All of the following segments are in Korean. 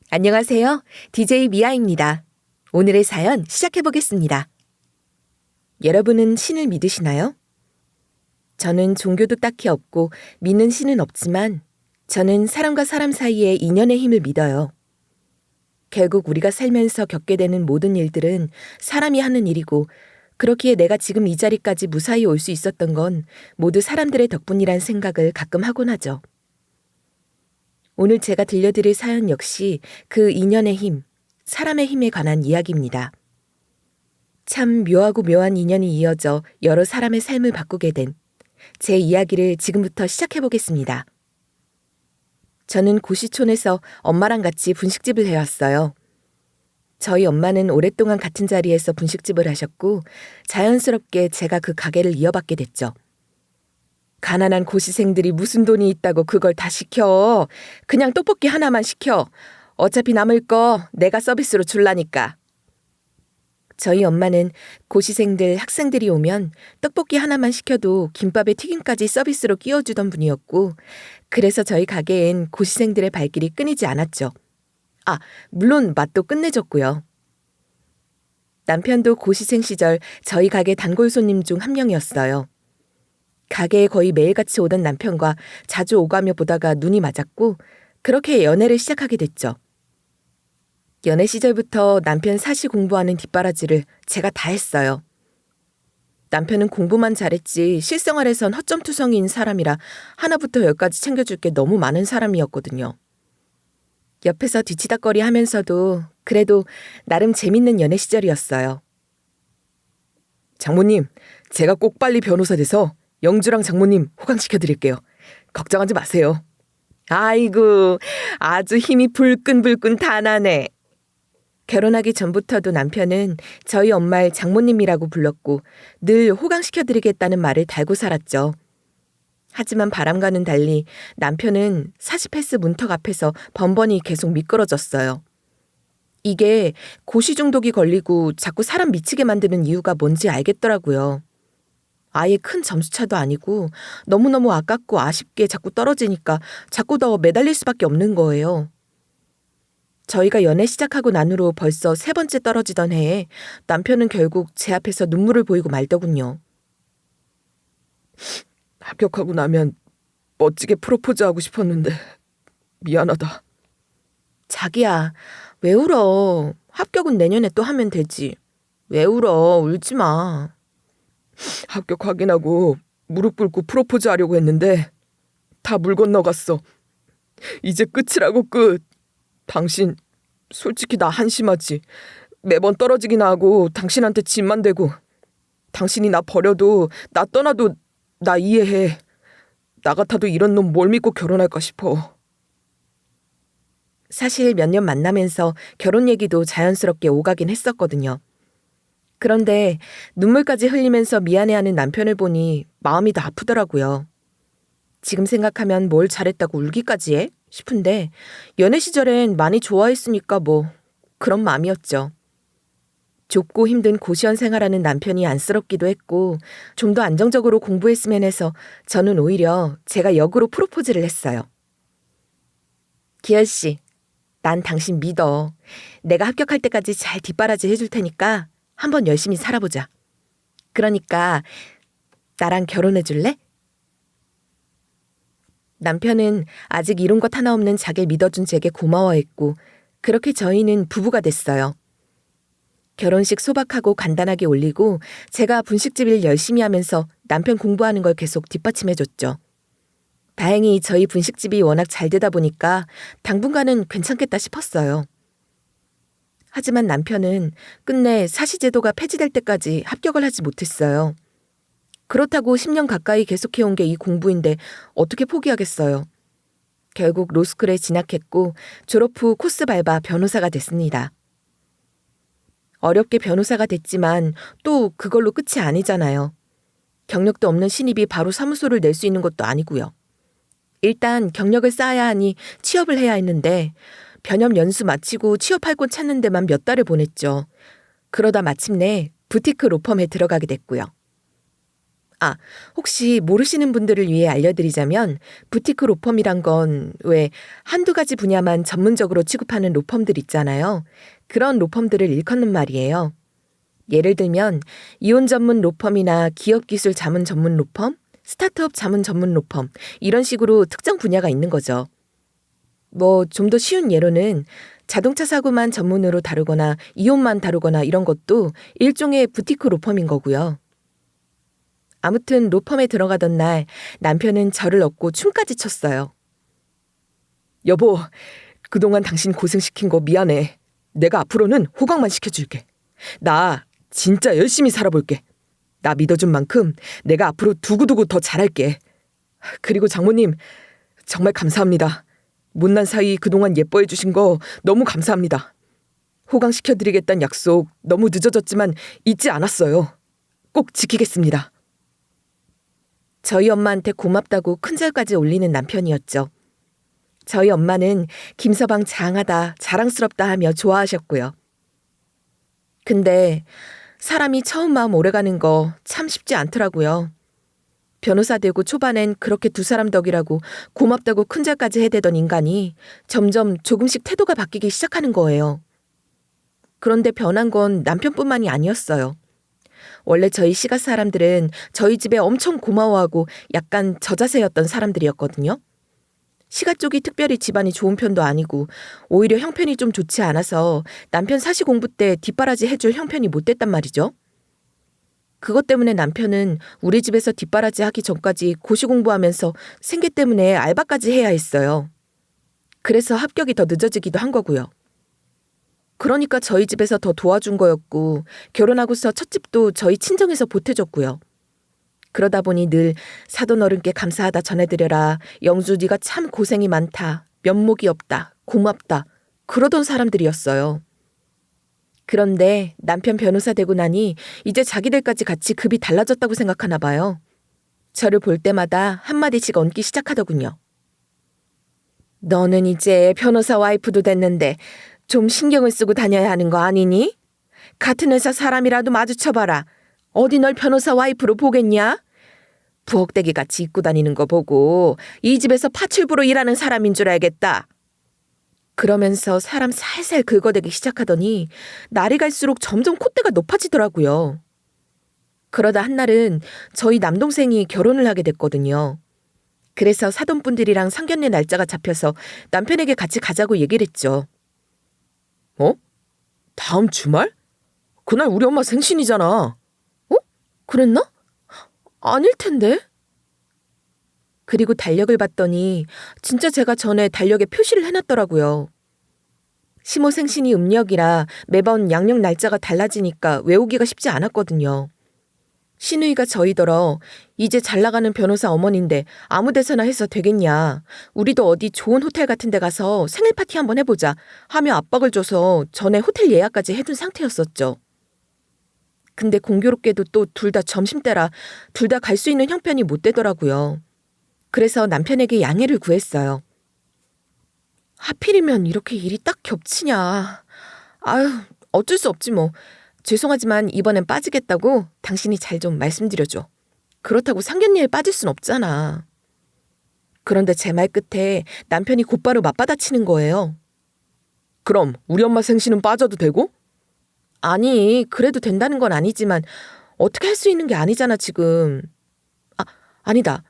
안녕하세요. DJ 미아입니다. 오늘의 사연 시작해보겠습니다. 여러분은 신을 믿으시나요? 저는 종교도 딱히 없고 믿는 신은 없지만 저는 사람과 사람 사이의 인연의 힘을 믿어요. 결국 우리가 살면서 겪게 되는 모든 일들은 사람이 하는 일이고 그렇기에 내가 지금 이 자리까지 무사히 올 수 있었던 건 모두 사람들의 덕분이란 생각을 가끔 하곤 하죠. 오늘 제가 들려드릴 사연 역시 그 인연의 힘, 사람의 힘에 관한 이야기입니다. 참 묘하고 묘한 인연이 이어져 여러 사람의 삶을 바꾸게 된 제 이야기를 지금부터 시작해보겠습니다. 저는 고시촌에서 엄마랑 같이 분식집을 해왔어요. 저희 엄마는 오랫동안 같은 자리에서 분식집을 하셨고 자연스럽게 제가 그 가게를 이어받게 됐죠. 가난한 고시생들이 무슨 돈이 있다고 그걸 다 시켜. 그냥 떡볶이 하나만 시켜. 어차피 남을 거 내가 서비스로 줄라니까. 저희 엄마는 고시생들, 학생들이 오면 떡볶이 하나만 시켜도 김밥에 튀김까지 서비스로 끼워주던 분이었고 그래서 저희 가게엔 고시생들의 발길이 끊이지 않았죠. 물론 맛도 끝내줬고요. 남편도 고시생 시절 저희 가게 단골 손님 중 한 명이었어요. 가게에 거의 매일같이 오던 남편과 자주 오가며 보다가 눈이 맞았고 그렇게 연애를 시작하게 됐죠. 연애 시절부터 남편 사시 공부하는 뒷바라지를 제가 다 했어요. 남편은 공부만 잘했지 실생활에선 허점투성이인 사람이라 하나부터 열까지 챙겨줄 게 너무 많은 사람이었거든요. 옆에서 뒤치다꺼리 하면서도 그래도 나름 재밌는 연애 시절이었어요. 장모님, 제가 꼭 빨리 변호사 돼서 영주랑 장모님 호강시켜드릴게요. 걱정하지 마세요. 아이고, 아주 힘이 불끈불끈 다 나네. 결혼하기 전부터도 남편은 저희 엄마를 장모님이라고 불렀고 늘 호강시켜드리겠다는 말을 달고 살았죠. 하지만 바람과는 달리 남편은 사시패스 문턱 앞에서 번번이 계속 미끄러졌어요. 이게 고시 중독이 걸리고 자꾸 사람 미치게 만드는 이유가 뭔지 알겠더라고요. 아예 큰 점수차도 아니고 너무너무 아깝고 아쉽게 자꾸 떨어지니까 자꾸 더 매달릴 수밖에 없는 거예요. 저희가 연애 시작하고 난 후로 벌써 3번째 떨어지던 해에 남편은 결국 제 앞에서 눈물을 보이고 말더군요. 합격하고 나면 멋지게 프로포즈하고 싶었는데 미안하다. 자기야, 왜 울어? 합격은 내년에 또 하면 되지. 왜 울어? 울지 마. 합격 확인하고 무릎 꿇고 프로포즈 하려고 했는데 다 물 건너갔어. 이제 끝이라고 끝. 당신 솔직히 나 한심하지. 매번 떨어지기나 하고 당신한테 짐만 되고 당신이 나 버려도 나 떠나도 나 이해해. 나 같아도 이런 놈 뭘 믿고 결혼할까 싶어. 사실 몇 년 만나면서 결혼 얘기도 자연스럽게 오가긴 했었거든요. 그런데 눈물까지 흘리면서 미안해하는 남편을 보니 마음이 더 아프더라고요. 지금 생각하면 뭘 잘했다고 울기까지 해? 싶은데 연애 시절엔 많이 좋아했으니까 뭐 그런 마음이었죠. 좁고 힘든 고시원 생활하는 남편이 안쓰럽기도 했고 좀 더 안정적으로 공부했으면 해서 저는 오히려 제가 역으로 프로포즈를 했어요. 기열 씨, 난 당신 믿어. 내가 합격할 때까지 잘 뒷바라지 해줄 테니까 한번 열심히 살아보자. 그러니까 나랑 결혼해 줄래? 남편은 아직 이룬 것 하나 없는 자기를 믿어준 제게 고마워했고 그렇게 저희는 부부가 됐어요. 결혼식 소박하고 간단하게 올리고 제가 분식집 일 열심히 하면서 남편 공부하는 걸 계속 뒷받침해줬죠. 다행히 저희 분식집이 워낙 잘 되다 보니까 당분간은 괜찮겠다 싶었어요. 하지만 남편은 끝내 사시제도가 폐지될 때까지 합격을 하지 못했어요. 그렇다고 10년 가까이 계속해온 게 이 공부인데 어떻게 포기하겠어요. 결국 로스쿨에 진학했고 졸업 후 코스 밟아 변호사가 됐습니다. 어렵게 변호사가 됐지만 또 그걸로 끝이 아니잖아요. 경력도 없는 신입이 바로 사무소를 낼 수 있는 것도 아니고요. 일단 경력을 쌓아야 하니 취업을 해야 했는데 변협 연수 마치고 취업할 곳 찾는 데만 몇 달을 보냈죠. 그러다 마침내 부티크 로펌에 들어가게 됐고요. 아, 혹시 모르시는 분들을 위해 알려드리자면 부티크 로펌이란 건 왜 한두 가지 분야만 전문적으로 취급하는 로펌들 있잖아요. 그런 로펌들을 일컫는 말이에요. 예를 들면 이혼 전문 로펌이나 기업 기술 자문 전문 로펌, 스타트업 자문 전문 로펌 이런 식으로 특정 분야가 있는 거죠. 뭐 좀 더 쉬운 예로는 자동차 사고만 전문으로 다루거나 이혼만 다루거나 이런 것도 일종의 부티크 로펌인 거고요. 아무튼 로펌에 들어가던 날 남편은 저를 업고 춤까지 췄어요. 여보, 그동안 당신 고생시킨 거 미안해. 내가 앞으로는 호강만 시켜줄게. 나 진짜 열심히 살아볼게. 나 믿어준 만큼 내가 앞으로 두고두고 더 잘할게. 그리고 장모님, 정말 감사합니다. 못난 사이 그동안 예뻐해 주신 거 너무 감사합니다. 호강시켜드리겠다는 약속 너무 늦어졌지만 잊지 않았어요. 꼭 지키겠습니다. 저희 엄마한테 고맙다고 큰절까지 올리는 남편이었죠. 저희 엄마는 김서방 장하다, 자랑스럽다 하며 좋아하셨고요. 근데 사람이 처음 마음 오래가는 거 참 쉽지 않더라고요. 변호사 되고 초반엔 그렇게 두 사람 덕이라고 고맙다고 큰절까지 해대던 인간이 점점 조금씩 태도가 바뀌기 시작하는 거예요. 그런데 변한 건 남편뿐만이 아니었어요. 원래 저희 시가 사람들은 저희 집에 엄청 고마워하고 약간 저자세였던 사람들이었거든요. 시가 쪽이 특별히 집안이 좋은 편도 아니고 오히려 형편이 좀 좋지 않아서 남편 사시 공부 때 뒷바라지 해줄 형편이 못 됐단 말이죠. 그것 때문에 남편은 우리 집에서 뒷바라지 하기 전까지 고시 공부하면서 생계 때문에 알바까지 해야 했어요. 그래서 합격이 더 늦어지기도 한 거고요. 그러니까 저희 집에서 더 도와준 거였고 결혼하고서 첫 집도 저희 친정에서 보태줬고요. 그러다 보니 늘 사돈 어른께 감사하다 전해드려라. 영주 네가 참 고생이 많다. 면목이 없다. 고맙다. 그러던 사람들이었어요. 그런데 남편 변호사 되고 나니 이제 자기들까지 같이 급이 달라졌다고 생각하나 봐요. 저를 볼 때마다 한마디씩 얹기 시작하더군요. 너는 이제 변호사 와이프도 됐는데 좀 신경을 쓰고 다녀야 하는 거 아니니? 같은 회사 사람이라도 마주쳐봐라. 어디 널 변호사 와이프로 보겠냐? 부엌대기 같이 입고 다니는 거 보고 이 집에서 파출부로 일하는 사람인 줄 알겠다. 그러면서 사람 살살 긁어대기 시작하더니 날이 갈수록 점점 콧대가 높아지더라고요. 그러다 한날은 저희 남동생이 결혼을 하게 됐거든요. 그래서 사돈분들이랑 상견례 날짜가 잡혀서 남편에게 같이 가자고 얘기를 했죠. 어? 다음 주말? 그날 우리 엄마 생신이잖아. 어? 그랬나? 아닐 텐데. 그리고 달력을 봤더니 진짜 제가 전에 달력에 표시를 해놨더라고요. 시모 생신이 음력이라 매번 양력 날짜가 달라지니까 외우기가 쉽지 않았거든요. 시누이가 저희더러 이제 잘나가는 변호사 어머니인데 아무 데서나 해서 되겠냐. 우리도 어디 좋은 호텔 같은 데 가서 생일 파티 한번 해보자 하며 압박을 줘서 전에 호텔 예약까지 해둔 상태였었죠. 근데 공교롭게도 또 둘 다 점심때라 둘 다 갈 수 있는 형편이 못 되더라고요. 그래서 남편에게 양해를 구했어요. 하필이면 이렇게 일이 딱 겹치냐. 아유, 어쩔 수 없지 뭐. 죄송하지만 이번엔 빠지겠다고 당신이 잘 좀 말씀드려줘. 그렇다고 상견례에 빠질 순 없잖아. 그런데 제 말 끝에 남편이 곧바로 맞받아치는 거예요. 그럼 우리 엄마 생신은 빠져도 되고? 아니, 그래도 된다는 건 아니지만 어떻게 할 수 있는 게 아니잖아 지금. 아니다.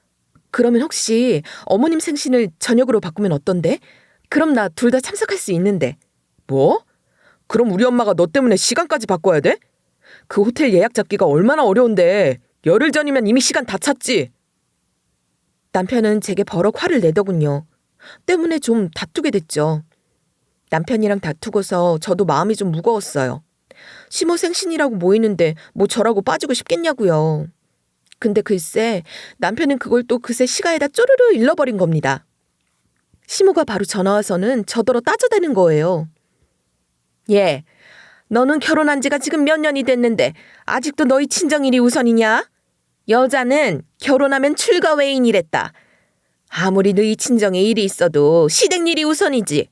그러면 혹시 어머님 생신을 저녁으로 바꾸면 어떤데? 그럼 나 둘 다 참석할 수 있는데. 뭐? 그럼 우리 엄마가 너 때문에 시간까지 바꿔야 돼? 그 호텔 예약 잡기가 얼마나 어려운데. 열흘 전이면 이미 시간 다 찼지. 남편은 제게 버럭 화를 내더군요. 때문에 좀 다투게 됐죠. 남편이랑 다투고서 저도 마음이 좀 무거웠어요. 시모 생신이라고 모이는데 뭐 저라고 빠지고 싶겠냐고요. 근데 글쎄 남편은 그걸 또 그새 시가에다 쪼르르 일러버린 겁니다. 시모가 바로 전화와서는 저더러 따져대는 거예요. 예, 너는 결혼한 지가 지금 몇 년이 됐는데 아직도 너희 친정일이 우선이냐? 여자는 결혼하면 출가 외인이랬다. 아무리 너희 친정에 일이 있어도 시댁 일이 우선이지.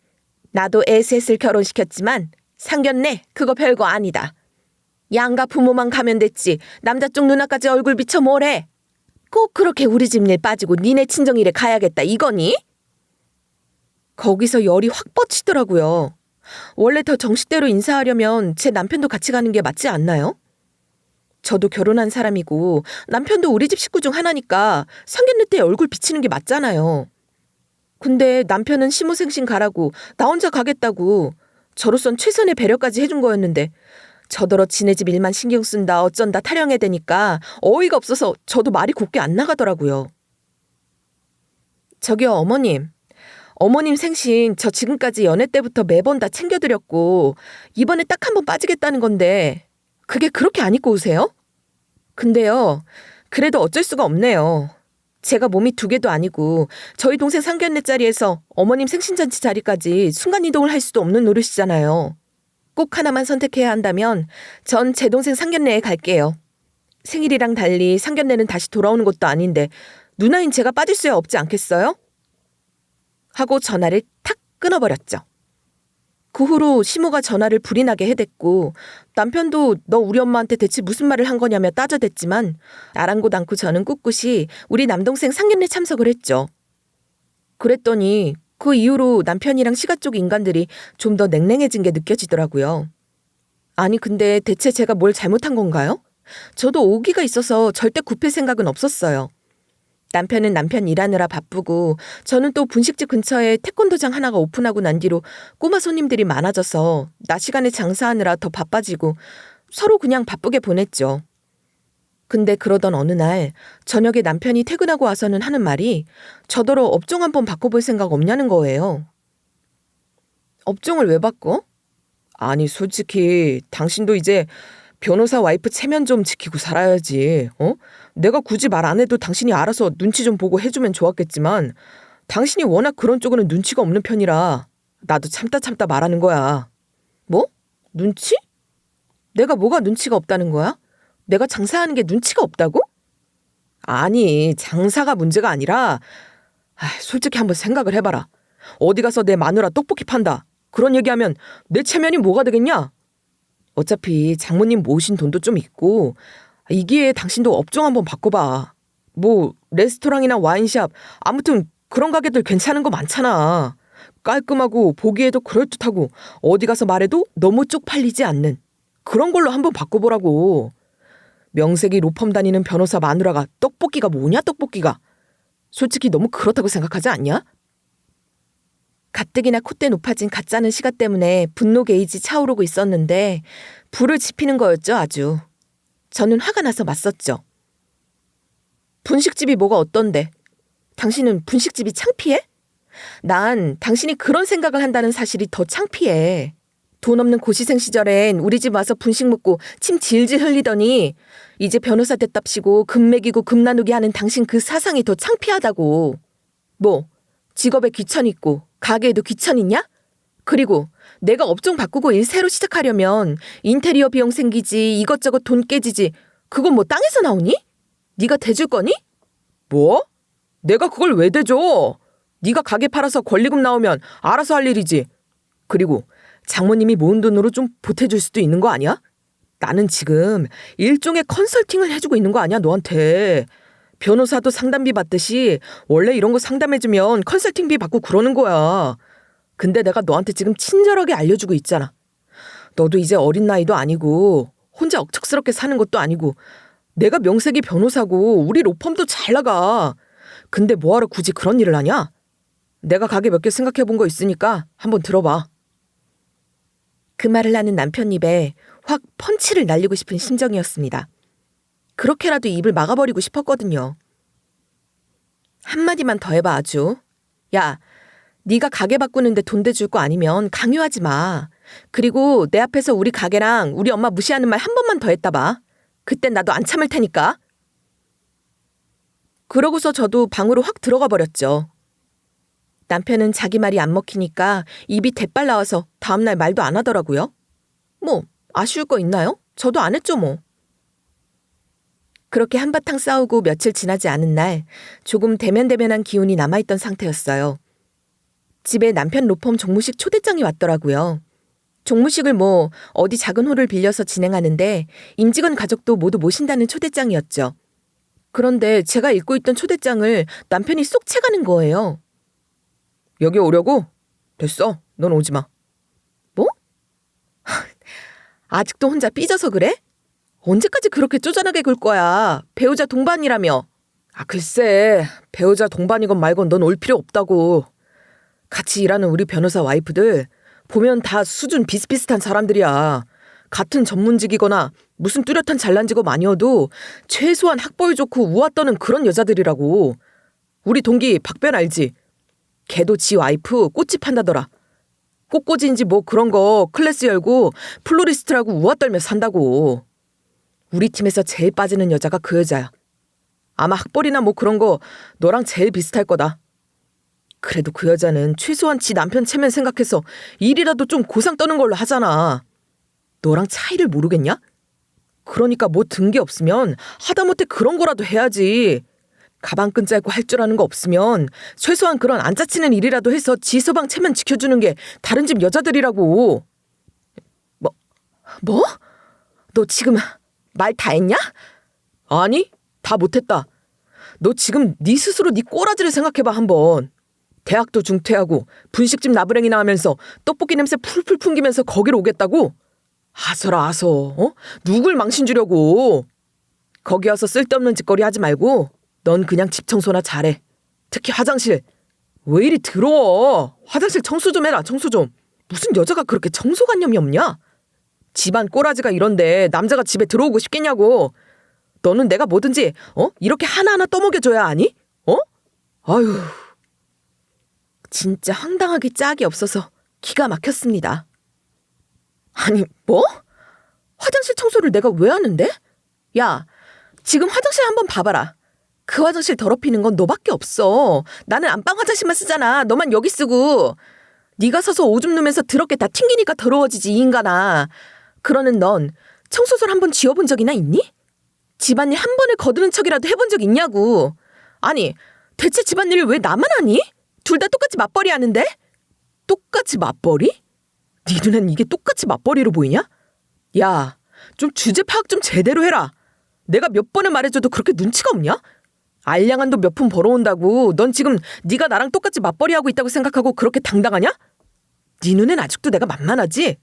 나도 애 셋을 결혼시켰지만 상견례 그거 별거 아니다. 양가 부모만 가면 됐지 남자 쪽 누나까지 얼굴 비쳐 뭐래. 꼭 그렇게 우리 집 일 빠지고 니네 친정일에 가야겠다 이거니? 거기서 열이 확 뻗치더라고요. 원래 더 정식대로 인사하려면 제 남편도 같이 가는 게 맞지 않나요? 저도 결혼한 사람이고 남편도 우리 집 식구 중 하나니까 상견례 때 얼굴 비치는 게 맞잖아요. 근데 남편은 시무생신 가라고 나 혼자 가겠다고 저로선 최선의 배려까지 해준 거였는데 저더러 지네 집 일만 신경 쓴다 어쩐다 타령해 대니까 어이가 없어서 저도 말이 곱게 안 나가더라고요. 저기요 어머님. 어머님 생신 저 지금까지 연애 때부터 매번 다 챙겨드렸고 이번에 딱 한 번 빠지겠다는 건데 그게 그렇게 안 입고 오세요? 근데요, 그래도 어쩔 수가 없네요. 제가 몸이 2개도 아니고 저희 동생 상견례 자리에서 어머님 생신잔치 자리까지 순간이동을 할 수도 없는 노릇이잖아요. 꼭 하나만 선택해야 한다면 전 제 동생 상견례에 갈게요. 생일이랑 달리 상견례는 다시 돌아오는 것도 아닌데 누나인 제가 빠질 수야 없지 않겠어요? 하고 전화를 탁 끊어버렸죠. 그 후로 시모가 전화를 불이 나게 해댔고 남편도 너 우리 엄마한테 대체 무슨 말을 한 거냐며 따져댔지만 아랑곳 않고 저는 꿋꿋이 우리 남동생 상견례 참석을 했죠. 그랬더니 그 이후로 남편이랑 시가 쪽 인간들이 좀 더 냉랭해진 게 느껴지더라고요. 아니 근데 대체 제가 뭘 잘못한 건가요? 저도 오기가 있어서 절대 굽힐 생각은 없었어요. 남편은 남편 일하느라 바쁘고 저는 또 분식집 근처에 태권도장 하나가 오픈하고 난 뒤로 꼬마 손님들이 많아져서 낮 시간에 장사하느라 더 바빠지고 서로 그냥 바쁘게 보냈죠. 근데 그러던 어느 날 저녁에 남편이 퇴근하고 와서는 하는 말이 저더러 업종 한번 바꿔볼 생각 없냐는 거예요. 업종을 왜 바꿔? 아니 솔직히 당신도 이제 변호사 와이프 체면 좀 지키고 살아야지. 내가 굳이 말 안 해도 당신이 알아서 눈치 좀 보고 해주면 좋았겠지만 당신이 워낙 그런 쪽으로는 눈치가 없는 편이라 나도 참다 말하는 거야. 뭐? 눈치? 내가 뭐가 눈치가 없다는 거야? 내가 장사하는 게 눈치가 없다고? 아니 장사가 문제가 아니라 솔직히 한번 생각을 해봐라. 어디 가서 내 마누라 떡볶이 판다. 그런 얘기하면 내 체면이 뭐가 되겠냐? 어차피 장모님 모으신 돈도 좀 있고 이 기회에 당신도 업종 한번 바꿔봐. 뭐 레스토랑이나 와인샵 아무튼 그런 가게들 괜찮은 거 많잖아. 깔끔하고 보기에도 그럴듯하고 어디 가서 말해도 너무 쪽팔리지 않는 그런 걸로 한번 바꿔보라고. 명색이 로펌 다니는 변호사 마누라가 떡볶이가 뭐냐 떡볶이가. 솔직히 너무 그렇다고 생각하지 않냐? 가뜩이나 콧대 높아진 가짜는 시가 때문에 분노 게이지 차오르고 있었는데 불을 지피는 거였죠 아주. 저는 화가 나서 맞섰죠. 분식집이 뭐가 어떤데? 당신은 분식집이 창피해? 난 당신이 그런 생각을 한다는 사실이 더 창피해. 돈 없는 고시생 시절엔 우리 집 와서 분식 먹고 침 질질 흘리더니 이제 변호사 됐답시고 금 매기고 금 나누기 하는 당신 그 사상이 더 창피하다고. 뭐 직업에 귀천 있고 가게에도 귀천 있냐? 그리고 내가 업종 바꾸고 일 새로 시작하려면 인테리어 비용 생기지 이것저것 돈 깨지지 그건 뭐 땅에서 나오니? 네가 대줄 거니? 뭐? 내가 그걸 왜 대줘? 네가 가게 팔아서 권리금 나오면 알아서 할 일이지. 그리고 장모님이 모은 돈으로 좀 보태줄 수도 있는 거 아니야? 나는 지금 일종의 컨설팅을 해주고 있는 거 아니야 너한테. 변호사도 상담비 받듯이 원래 이런 거 상담해주면 컨설팅비 받고 그러는 거야. 근데 내가 너한테 지금 친절하게 알려주고 있잖아. 너도 이제 어린 나이도 아니고 혼자 억척스럽게 사는 것도 아니고 내가 명색이 변호사고 우리 로펌도 잘 나가. 근데 뭐하러 굳이 그런 일을 하냐? 내가 가게 몇 개 생각해 본 거 있으니까 한번 들어봐. 그 말을 하는 남편 입에 확 펀치를 날리고 싶은 심정이었습니다. 그렇게라도 입을 막아버리고 싶었거든요. 한마디만 더 해봐 아주. 야, 네가 가게 바꾸는데 돈 대줄 거 아니면 강요하지 마. 그리고 내 앞에서 우리 가게랑 우리 엄마 무시하는 말 한 번만 더 했다 봐. 그땐 나도 안 참을 테니까. 그러고서 저도 방으로 확 들어가 버렸죠. 남편은 자기 말이 안 먹히니까 입이 대빨 나와서 다음날 말도 안 하더라고요. 뭐 아쉬울 거 있나요? 저도 안 했죠 뭐. 그렇게 한바탕 싸우고 며칠 지나지 않은 날 조금 대면대면한 기운이 남아있던 상태였어요. 집에 남편 로펌 종무식 초대장이 왔더라고요. 종무식을 뭐 어디 작은 홀을 빌려서 진행하는데 임직원 가족도 모두 모신다는 초대장이었죠. 그런데 제가 읽고 있던 초대장을 남편이 쏙 채가는 거예요. 여기 오려고? 됐어. 넌 오지 마. 뭐? 아직도 혼자 삐져서 그래? 언제까지 그렇게 쪼잔하게 굴 거야? 배우자 동반이라며. 글쎄. 배우자 동반이건 말건 넌 올 필요 없다고. 같이 일하는 우리 변호사 와이프들 보면 다 수준 비슷비슷한 사람들이야. 같은 전문직이거나 무슨 뚜렷한 잘난 직업 아니어도 최소한 학벌 좋고 우아 떠는 그런 여자들이라고. 우리 동기 박변 알지? 걔도 지 와이프 꽃집 한다더라. 꽃꽂이인지 뭐 그런 거 클래스 열고 플로리스트라고 우아 떨며 산다고. 우리 팀에서 제일 빠지는 여자가 그 여자야. 아마 학벌이나 뭐 그런 거 너랑 제일 비슷할 거다. 그래도 그 여자는 최소한 지 남편 체면 생각해서 일이라도 좀 고상 떠는 걸로 하잖아. 너랑 차이를 모르겠냐? 그러니까 뭐 등기 없으면 하다못해 그런 거라도 해야지. 가방끈 짧고 할 줄 아는 거 없으면 최소한 그런 안 짜치는 일이라도 해서 지 서방 체면 지켜주는 게 다른 집 여자들이라고. 뭐? 너 지금 말 다 했냐? 아니, 다 못했다. 너 지금 네 스스로 네 꼬라지를 생각해봐 한번. 대학도 중퇴하고 분식집 나부랭이나 하면서 떡볶이 냄새 풀풀 풍기면서 거기로 오겠다고? 아서라 아서. 누굴 망신 주려고. 거기 와서 쓸데없는 짓거리 하지 말고 넌 그냥 집 청소나 잘해. 특히 화장실. 왜 이리 더러워. 화장실 청소 좀 해라. 청소 좀. 무슨 여자가 그렇게 청소관념이 없냐? 집안 꼬라지가 이런데 남자가 집에 들어오고 싶겠냐고. 너는 내가 뭐든지 이렇게 하나하나 떠먹여줘야 하니? 아유. 진짜 황당하게 짝이 없어서 기가 막혔습니다. 아니 뭐? 화장실 청소를 내가 왜 하는데? 야, 지금 화장실 한번 봐봐라. 그 화장실 더럽히는 건 너밖에 없어. 나는 안방 화장실만 쓰잖아. 너만 여기 쓰고. 네가 서서 오줌 누면서 더럽게 다 튕기니까 더러워지지 이 인간아. 그러는 넌 청소설 한번 지어본 적이나 있니? 집안일 한 번을 거두는 척이라도 해본 적 있냐고. 아니 대체 집안일을 왜 나만 하니? 둘 다 똑같이 맞벌이 하는데? 똑같이 맞벌이? 네 눈엔 이게 똑같이 맞벌이로 보이냐? 야, 좀 주제 파악 좀 제대로 해라. 내가 몇 번을 말해줘도 그렇게 눈치가 없냐? 알량한도 몇 푼 벌어온다고 넌 지금 네가 나랑 똑같이 맞벌이하고 있다고 생각하고 그렇게 당당하냐? 네 눈엔 아직도 내가 만만하지?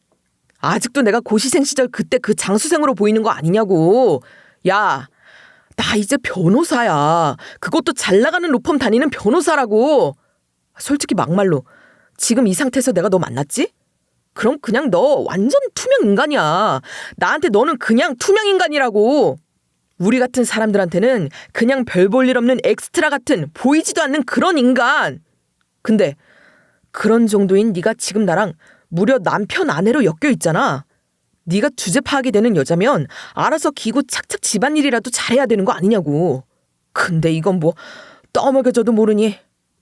아직도 내가 고시생 시절 그때 그 장수생으로 보이는 거 아니냐고. 야, 나 이제 변호사야. 그것도 잘 나가는 로펌 다니는 변호사라고. 솔직히 막말로 지금 이 상태에서 내가 너 만났지? 그럼 그냥 너 완전 투명 인간이야. 나한테 너는 그냥 투명 인간이라고. 우리 같은 사람들한테는 그냥 별 볼 일 없는 엑스트라 같은 보이지도 않는 그런 인간. 근데 그런 정도인 네가 지금 나랑 무려 남편 아내로 엮여 있잖아. 네가 주제 파악이 되는 여자면 알아서 기고 착착 집안일이라도 잘해야 되는 거 아니냐고. 근데 이건 뭐 떠먹여줘도 모르니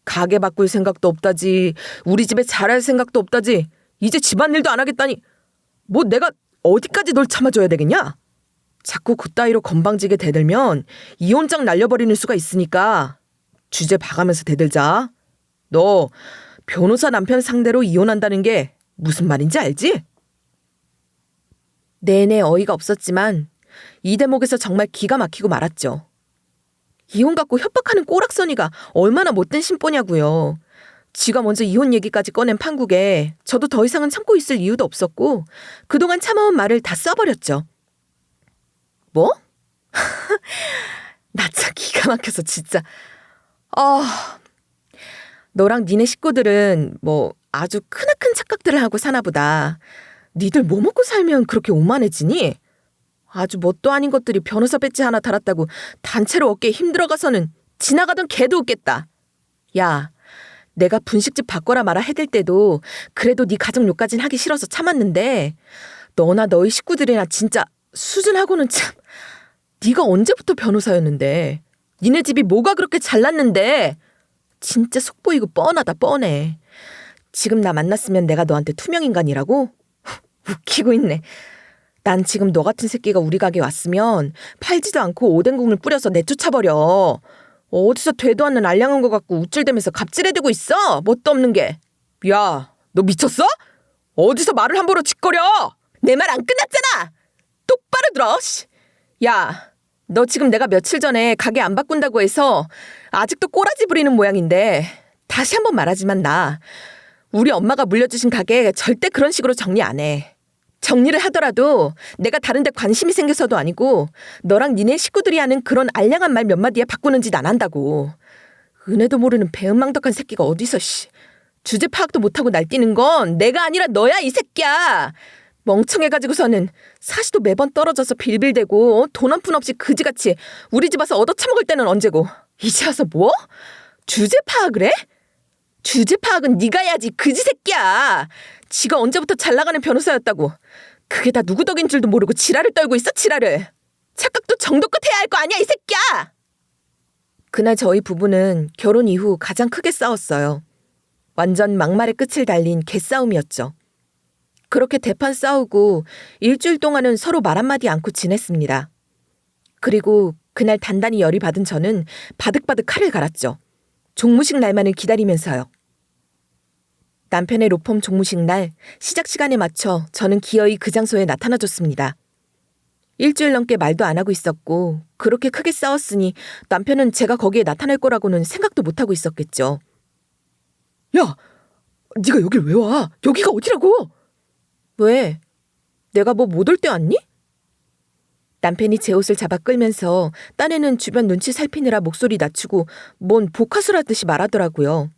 가게 바꿀 생각도 없다지. 우리 집에 잘할 생각도 없다지. 이제 집안일도 안 하겠다니. 뭐 내가 어디까지 널 참아줘야 되겠냐? 자꾸 그따위로 건방지게 대들면 이혼장 날려버리는 수가 있으니까 주제 봐가면서 대들자. 너 변호사 남편 상대로 이혼한다는 게 무슨 말인지 알지? 내내 어이가 없었지만 이 대목에서 정말 기가 막히고 말았죠. 이혼 갖고 협박하는 꼬락서니가 얼마나 못된 심보냐고요. 지가 먼저 이혼 얘기까지 꺼낸 판국에 저도 더 이상은 참고 있을 이유도 없었고 그동안 참아온 말을 다 써버렸죠. 뭐? 나 참 기가 막혀서 진짜. 너랑 니네 식구들은 뭐 아주 크나큰 착각들을 하고 사나보다. 니들 뭐 먹고 살면 그렇게 오만해지니? 아주 뭣도 아닌 것들이 변호사 배지 하나 달았다고 단체로 어깨에 힘들어가서는 지나가던 개도 웃겠다. 야, 내가 분식집 바꿔라 마라 해댈 때도 그래도 네 가정 욕까진 하기 싫어서 참았는데 너나 너희 식구들이나 진짜 수준하고는 참. 네가 언제부터 변호사였는데? 니네 집이 뭐가 그렇게 잘났는데? 진짜 속보이고 뻔하다 뻔해. 지금 나 만났으면 내가 너한테 투명인간이라고? 웃기고 있네. 난 지금 너 같은 새끼가 우리 가게 왔으면 팔지도 않고 오뎅국물 뿌려서 내쫓아버려. 어디서 되도 않는 알량한 거 갖고 우쭐대면서 갑질해대고 있어? 뭣도 없는 게. 야, 너 미쳤어? 어디서 말을 함부로 짓거려? 내 말 안 끝났잖아. 똑바로 들어. 야, 너 지금 내가 며칠 전에 가게 안 바꾼다고 해서 아직도 꼬라지 부리는 모양인데 다시 한번 말하지만 우리 엄마가 물려주신 가게 절대 그런 식으로 정리 안 해. 정리를 하더라도 내가 다른 데 관심이 생겨서도 아니고 너랑 니네 식구들이 하는 그런 알량한 말 몇 마디에 바꾸는 짓 안 한다고. 은혜도 모르는 배은망덕한 새끼가 어디서 주제 파악도 못하고 날뛰는 건 내가 아니라 너야 이 새끼야. 멍청해가지고서는 사시도 매번 떨어져서 빌빌대고 돈 한 푼 없이 그지같이 우리 집 와서 얻어쳐먹을 때는 언제고 이제 와서 뭐? 주제 파악을 해? 주제 파악은 네가 해야지 그지 새끼야. 지가 언제부터 잘나가는 변호사였다고. 그게 다 누구 덕인 줄도 모르고 지랄을 떨고 있어 지랄을. 착각도 정도껏 해야 할 거 아니야 이 새끼야. 그날 저희 부부는 결혼 이후 가장 크게 싸웠어요. 완전 막말의 끝을 달린 개싸움이었죠. 그렇게 대판 싸우고 일주일 동안은 서로 말 한마디 않고 지냈습니다. 그리고 그날 단단히 열이 받은 저는 바득바득 칼을 갈았죠. 종무식 날만을 기다리면서요. 남편의 로펌 종무식 날 시작 시간에 맞춰 저는 기어이 그 장소에 나타나줬습니다. 일주일 넘게 말도 안 하고 있었고 그렇게 크게 싸웠으니 남편은 제가 거기에 나타날 거라고는 생각도 못하고 있었겠죠. 야! 네가 여길 왜 와? 여기가 어디라고? 왜? 내가 뭐 못 올 때 왔니? 남편이 제 옷을 잡아 끌면서 딴에는 주변 눈치 살피느라 목소리 낮추고 뭔 복화술 하듯이 말하더라고요.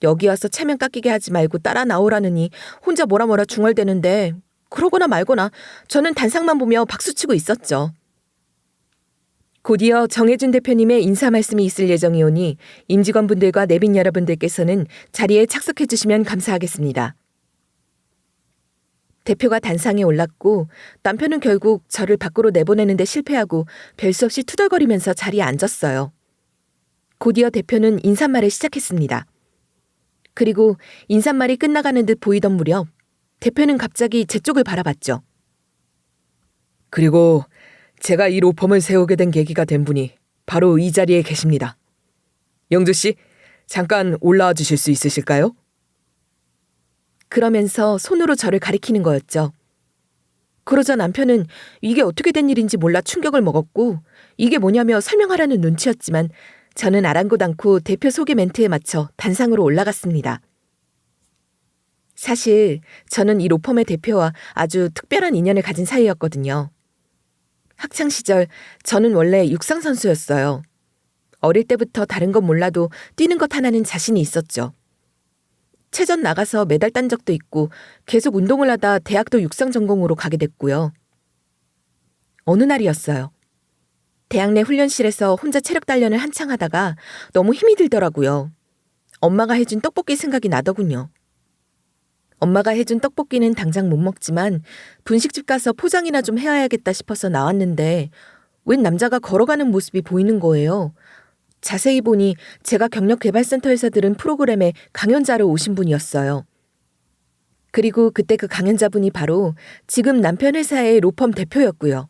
여기 와서 체면 깎이게 하지 말고 따라 나오라느니 혼자 뭐라 중얼대는데 그러거나 말거나 저는 단상만 보며 박수치고 있었죠. 곧이어 정혜준 대표님의 인사 말씀이 있을 예정이오니 임직원분들과 내빈 여러분들께서는 자리에 착석해 주시면 감사하겠습니다. 대표가 단상에 올랐고 남편은 결국 저를 밖으로 내보내는데 실패하고 별 수 없이 투덜거리면서 자리에 앉았어요. 곧이어 대표는 인사말을 시작했습니다. 그리고 인사말이 끝나가는 듯 보이던 무렵 대표는 갑자기 제 쪽을 바라봤죠. 그리고 제가 이 로펌을 세우게 된 계기가 된 분이 바로 이 자리에 계십니다. 영주 씨, 잠깐 올라와 주실 수 있으실까요? 그러면서 손으로 저를 가리키는 거였죠. 그러자 남편은 이게 어떻게 된 일인지 몰라 충격을 먹었고 이게 뭐냐며 설명하라는 눈치였지만 저는 아랑곳 않고 대표 소개 멘트에 맞춰 단상으로 올라갔습니다. 사실 저는 이 로펌의 대표와 아주 특별한 인연을 가진 사이였거든요. 학창시절 저는 원래 육상선수였어요. 어릴 때부터 다른 건 몰라도 뛰는 것 하나는 자신이 있었죠. 체전 나가서 메달 딴 적도 있고 계속 운동을 하다 대학도 육상 전공으로 가게 됐고요. 어느 날이었어요. 대학 내 훈련실에서 혼자 체력 단련을 한창 하다가 너무 힘이 들더라고요. 엄마가 해준 떡볶이 생각이 나더군요. 엄마가 해준 떡볶이는 당장 못 먹지만 분식집 가서 포장이나 좀 해야겠다 싶어서 나왔는데 웬 남자가 걸어가는 모습이 보이는 거예요. 자세히 보니 제가 경력개발센터에서 들은 프로그램에 강연자로 오신 분이었어요. 그리고 그때 그 강연자분이 바로 지금 남편 회사의 로펌 대표였고요.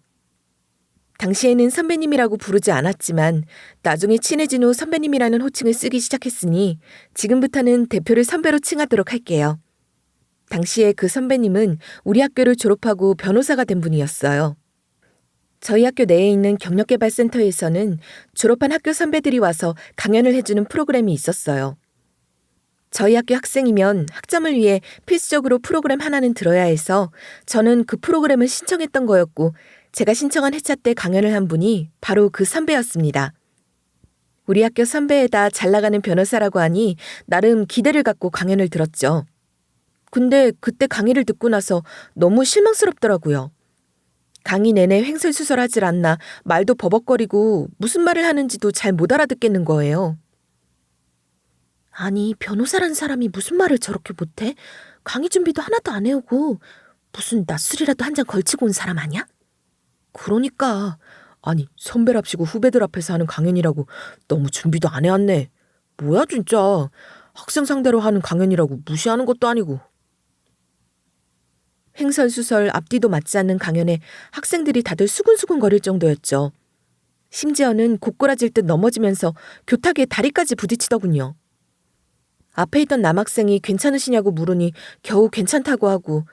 당시에는 선배님이라고 부르지 않았지만 나중에 친해진 후 선배님이라는 호칭을 쓰기 시작했으니 지금부터는 대표를 선배로 칭하도록 할게요. 당시에 그 선배님은 우리 학교를 졸업하고 변호사가 된 분이었어요. 저희 학교 내에 있는 경력개발센터에서는 졸업한 학교 선배들이 와서 강연을 해주는 프로그램이 있었어요. 저희 학교 학생이면 학점을 위해 필수적으로 프로그램 하나는 들어야 해서 저는 그 프로그램을 신청했던 거였고 제가 신청한 회차 때 강연을 한 분이 바로 그 선배였습니다. 우리 학교 선배에다 잘 나가는 변호사라고 하니 나름 기대를 갖고 강연을 들었죠. 근데 그때 강의를 듣고 나서 너무 실망스럽더라고요. 강의 내내 횡설수설하질 않나 말도 버벅거리고 무슨 말을 하는지도 잘 못 알아듣겠는 거예요. 아니, 변호사란 사람이 무슨 말을 저렇게 못해? 강의 준비도 하나도 안 해오고 무슨 낮술이라도 한 잔 걸치고 온 사람 아니야? 그러니까 아니 선배랍시고 후배들 앞에서 하는 강연이라고 너무 준비도 안 해왔네. 뭐야 진짜. 학생 상대로 하는 강연이라고 무시하는 것도 아니고. 횡설수설 앞뒤도 맞지 않는 강연에 학생들이 다들 수근수근 거릴 정도였죠. 심지어는 고꾸라질 듯 넘어지면서 교탁에 다리까지 부딪히더군요. 앞에 있던 남학생이 괜찮으시냐고 물으니 겨우 괜찮다고 하고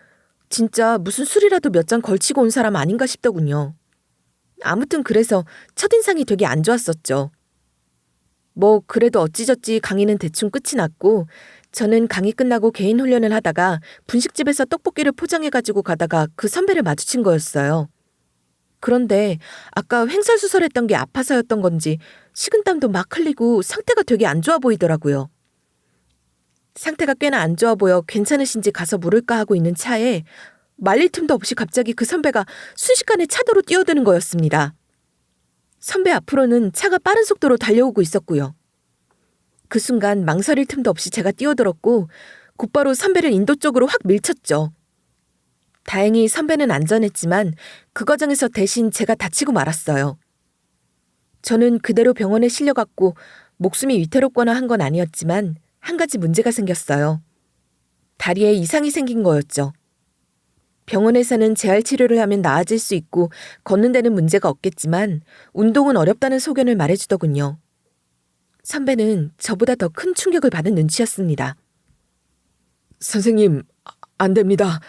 진짜 무슨 술이라도 몇 잔 걸치고 온 사람 아닌가 싶더군요. 아무튼 그래서 첫인상이 되게 안 좋았었죠. 뭐 그래도 어찌저찌 강의는 대충 끝이 났고 저는 강의 끝나고 개인 훈련을 하다가 분식집에서 떡볶이를 포장해가지고 가다가 그 선배를 마주친 거였어요. 그런데 아까 횡설수설했던 게 아파서였던 건지 식은땀도 막 흘리고 상태가 되게 안 좋아 보이더라고요. 상태가 꽤나 안 좋아 보여 괜찮으신지 가서 물을까 하고 있는 차에 말릴 틈도 없이 갑자기 그 선배가 순식간에 차도로 뛰어드는 거였습니다. 선배 앞으로는 차가 빠른 속도로 달려오고 있었고요. 그 순간 망설일 틈도 없이 제가 뛰어들었고 곧바로 선배를 인도 쪽으로 확 밀쳤죠. 다행히 선배는 안전했지만 그 과정에서 대신 제가 다치고 말았어요. 저는 그대로 병원에 실려갔고 목숨이 위태롭거나 한 건 아니었지만 한 가지 문제가 생겼어요. 다리에 이상이 생긴 거였죠. 병원에서는 재활 치료를 하면 나아질 수 있고 걷는 데는 문제가 없겠지만 운동은 어렵다는 소견을 말해주더군요. 선배는 저보다 더 큰 충격을 받은 눈치였습니다. 선생님, 안 됩니다.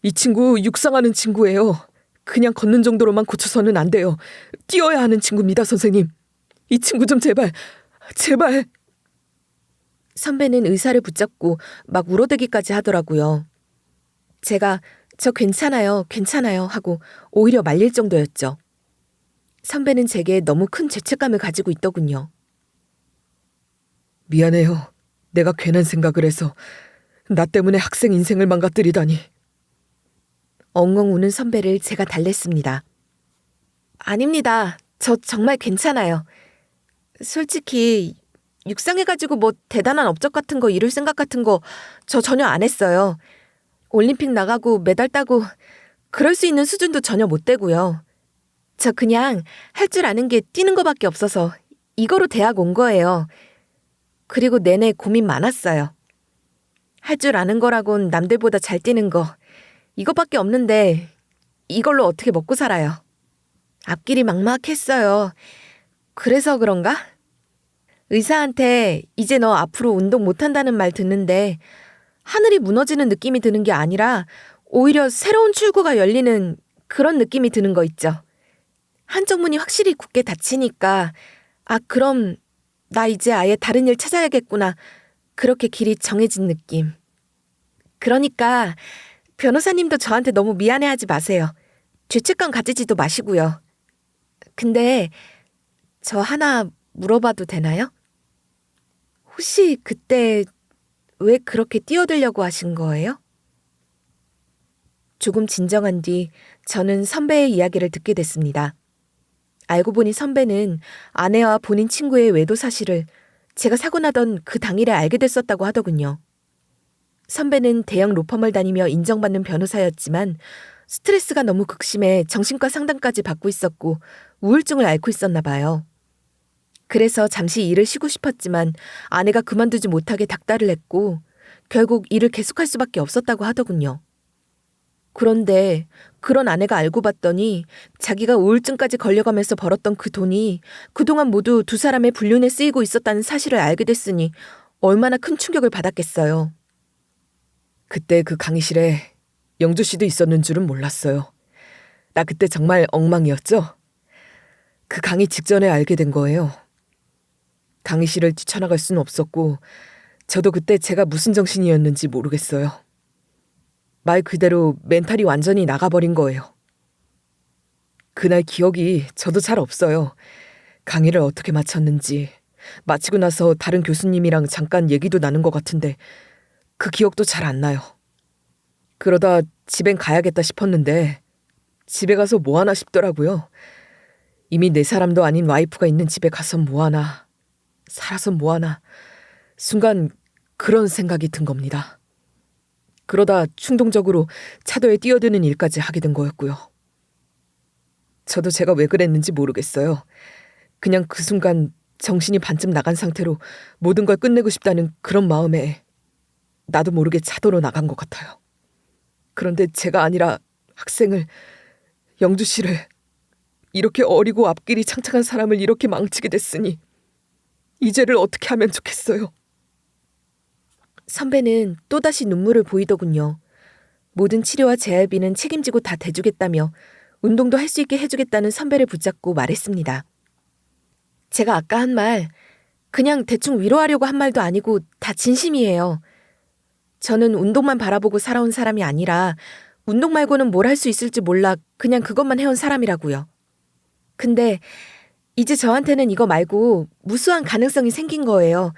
이 친구 육상하는 친구예요. 그냥 걷는 정도로만 고쳐서는 안 돼요. 뛰어야 하는 친구입니다, 선생님. 이 친구 좀 제발, 제발. 선배는 의사를 붙잡고 막 울어대기까지 하더라고요. 제가 저 괜찮아요, 괜찮아요 하고 오히려 말릴 정도였죠. 선배는 제게 너무 큰 죄책감을 가지고 있더군요. 미안해요. 내가 괜한 생각을 해서 나 때문에 학생 인생을 망가뜨리다니. 엉엉 우는 선배를 제가 달랬습니다. 아닙니다. 저 정말 괜찮아요. 솔직히 육상해가지고 뭐 대단한 업적 같은 거 이룰 생각 같은 거 저 전혀 안 했어요. 올림픽 나가고 메달 따고 그럴 수 있는 수준도 전혀 못 되고요. 저 그냥 할 줄 아는 게 뛰는 거밖에 없어서 이거로 대학 온 거예요. 그리고 내내 고민 많았어요. 할 줄 아는 거라곤 남들보다 잘 뛰는 거 이거밖에 없는데 이걸로 어떻게 먹고 살아요. 앞길이 막막했어요. 그래서 그런가? 의사한테 이제 너 앞으로 운동 못한다는 말 듣는데 하늘이 무너지는 느낌이 드는 게 아니라 오히려 새로운 출구가 열리는 그런 느낌이 드는 거 있죠. 한쪽 문이 확실히 굳게 닫히니까 아 그럼 나 이제 아예 다른 일 찾아야겠구나. 그렇게 길이 정해진 느낌. 그러니까 변호사님도 저한테 너무 미안해하지 마세요. 죄책감 가지지도 마시고요. 근데 저 하나 물어봐도 되나요? 혹시 그때 왜 그렇게 뛰어들려고 하신 거예요? 조금 진정한 뒤 저는 선배의 이야기를 듣게 됐습니다. 알고 보니 선배는 아내와 본인 친구의 외도 사실을 제가 사고 나던 그 당일에 알게 됐었다고 하더군요. 선배는 대형 로펌을 다니며 인정받는 변호사였지만 스트레스가 너무 극심해 정신과 상담까지 받고 있었고 우울증을 앓고 있었나 봐요. 그래서 잠시 일을 쉬고 싶었지만 아내가 그만두지 못하게 닥달을 했고 결국 일을 계속할 수밖에 없었다고 하더군요. 그런데 그런 아내가 알고 봤더니 자기가 우울증까지 걸려가면서 벌었던 그 돈이 그동안 모두 두 사람의 불륜에 쓰이고 있었다는 사실을 알게 됐으니 얼마나 큰 충격을 받았겠어요. 그때 그 강의실에 영주 씨도 있었는 줄은 몰랐어요. 나 그때 정말 엉망이었죠? 그 강의 직전에 알게 된 거예요. 강의실을 뛰쳐나갈 수는 없었고 저도 그때 제가 무슨 정신이었는지 모르겠어요. 말 그대로 멘탈이 완전히 나가버린 거예요. 그날 기억이 저도 잘 없어요. 강의를 어떻게 마쳤는지, 마치고 나서 다른 교수님이랑 잠깐 얘기도 나눈 것 같은데 그 기억도 잘 안 나요. 그러다 집엔 가야겠다 싶었는데 집에 가서 뭐하나 싶더라고요. 이미 내 사람도 아닌 와이프가 있는 집에 가서 뭐하나, 살아서 뭐하나, 순간 그런 생각이 든 겁니다. 그러다 충동적으로 차도에 뛰어드는 일까지 하게 된 거였고요. 저도 제가 왜 그랬는지 모르겠어요. 그냥 그 순간 정신이 반쯤 나간 상태로 모든 걸 끝내고 싶다는 그런 마음에 나도 모르게 차도로 나간 것 같아요. 그런데 제가 아니라 학생을, 영주 씨를, 이렇게 어리고 앞길이 창창한 사람을 이렇게 망치게 됐으니 이제를 어떻게 하면 좋겠어요. 선배는 또다시 눈물을 보이더군요. 모든 치료와 재활비는 책임지고 다 대주겠다며 운동도 할 수 있게 해주겠다는 선배를 붙잡고 말했습니다. 제가 아까 한 말, 그냥 대충 위로하려고 한 말도 아니고 다 진심이에요. 저는 운동만 바라보고 살아온 사람이 아니라 운동 말고는 뭘 할 수 있을지 몰라 그냥 그것만 해온 사람이라고요. 근데 이제 저한테는 이거 말고 무수한 가능성이 생긴 거예요.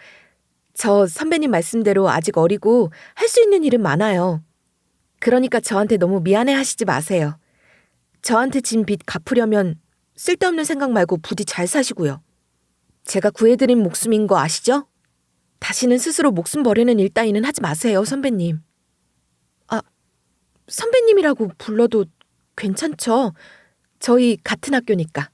저 선배님 말씀대로 아직 어리고 할 수 있는 일은 많아요. 그러니까 저한테 너무 미안해 하시지 마세요. 저한테 진 빚 갚으려면 쓸데없는 생각 말고 부디 잘 사시고요. 제가 구해드린 목숨인 거 아시죠? 다시는 스스로 목숨 버리는 일 따위는 하지 마세요, 선배님. 아, 선배님이라고 불러도 괜찮죠? 저희 같은 학교니까.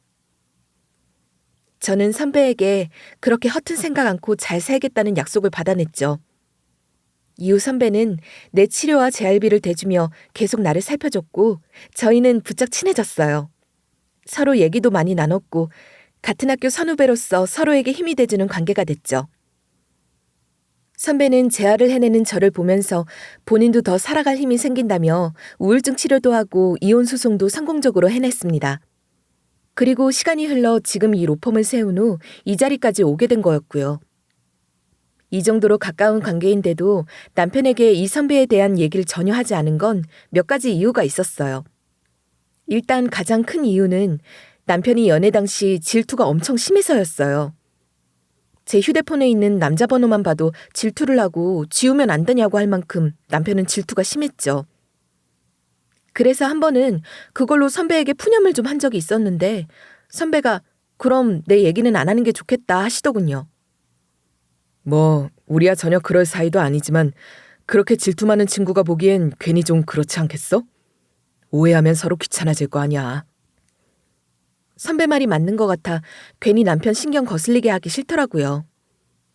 저는 선배에게 그렇게 허튼 생각 않고 잘 살겠다는 약속을 받아냈죠. 이후 선배는 내 치료와 재활비를 대주며 계속 나를 살펴줬고 저희는 부쩍 친해졌어요. 서로 얘기도 많이 나눴고 같은 학교 선후배로서 서로에게 힘이 돼주는 관계가 됐죠. 선배는 재활을 해내는 저를 보면서 본인도 더 살아갈 힘이 생긴다며 우울증 치료도 하고 이혼 소송도 성공적으로 해냈습니다. 그리고 시간이 흘러 지금 이 로펌을 세운 후 이 자리까지 오게 된 거였고요. 이 정도로 가까운 관계인데도 남편에게 이 선배에 대한 얘기를 전혀 하지 않은 건 몇 가지 이유가 있었어요. 일단 가장 큰 이유는 남편이 연애 당시 질투가 엄청 심해서였어요. 제 휴대폰에 있는 남자 번호만 봐도 질투를 하고 지우면 안 되냐고 할 만큼 남편은 질투가 심했죠. 그래서 한 번은 그걸로 선배에게 푸념을 좀 한 적이 있었는데 선배가 그럼 내 얘기는 안 하는 게 좋겠다 하시더군요. 뭐 우리야 전혀 그럴 사이도 아니지만 그렇게 질투 많은 친구가 보기엔 괜히 좀 그렇지 않겠어? 오해하면 서로 귀찮아질 거 아니야. 선배 말이 맞는 것 같아 괜히 남편 신경 거슬리게 하기 싫더라고요.